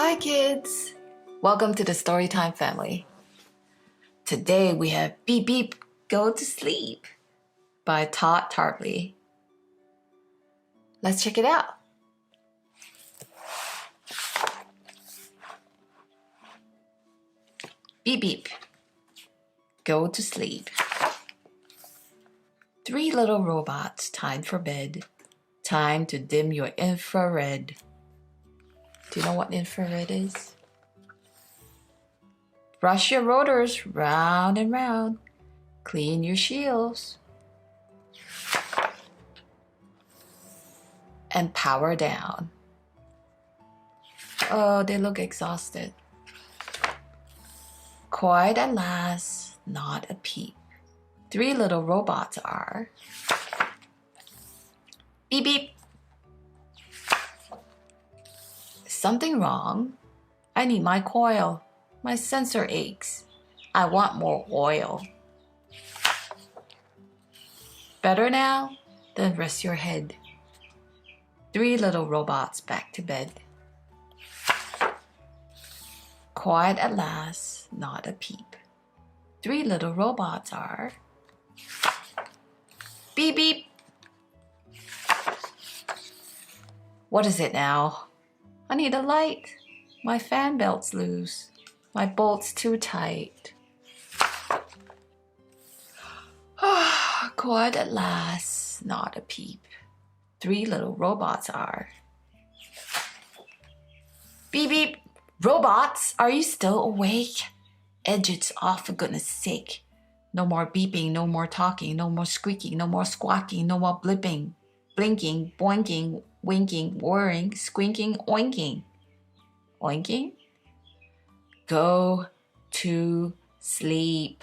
Hi kids! Welcome to the Storytime family. Today we have Beep Beep Go to Sleep by Todd Tarpley. Let's check it out. Beep beep, go to sleep. 3 little robots, time for bed. Time to dim your infrared. Do you know what infrared is? Brush your rotors round and round. Clean your shields. And power down. Oh, they look exhausted. Quiet at last, not a peep. 3 little robots are. Beep beep. Something wrong? I need my coil. My sensor aches. I want more oil. Better now? Then rest your head. 3 little robots back to bed. Quiet at last, not a peep. 3 little robots are. Beep beep. What is it now? I need a light. My fan belt's loose. My bolt's too tight. Quiet at last, not a peep. 3 little robots are. Beep beep. Robots, are you still awake? Edges off, for goodness sake. No more beeping, no more talking, no more squeaking, no more squawking, no more blipping, blinking, boinking, winking, whirring, squinking, oinking. Oinking? Go to sleep.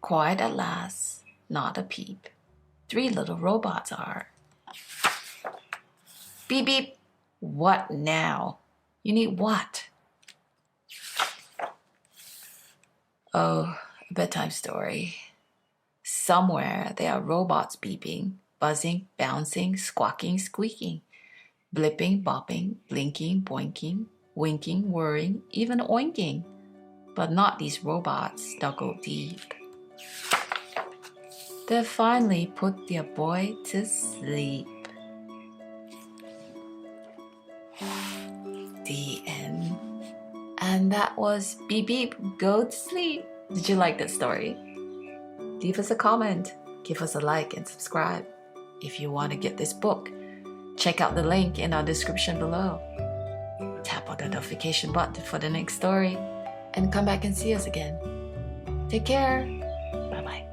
Quiet at last, not a peep. 3 little robots are. Beep beep. What now? You need what? Oh, a bedtime story. Somewhere there are robots beeping, buzzing, bouncing, squawking, squeaking, blipping, bopping, blinking, boinking, winking, whirring, even oinking. But not these robots that go deep. They finally put their boy to sleep. The end. And that was Beep Beep, Go to Sleep. Did you like that story? Leave us a comment, give us a like and subscribe. If you want to get this book, check out the link in our description below. Tap on the notification button for the next story and come back and see us again. Take care. Bye-bye.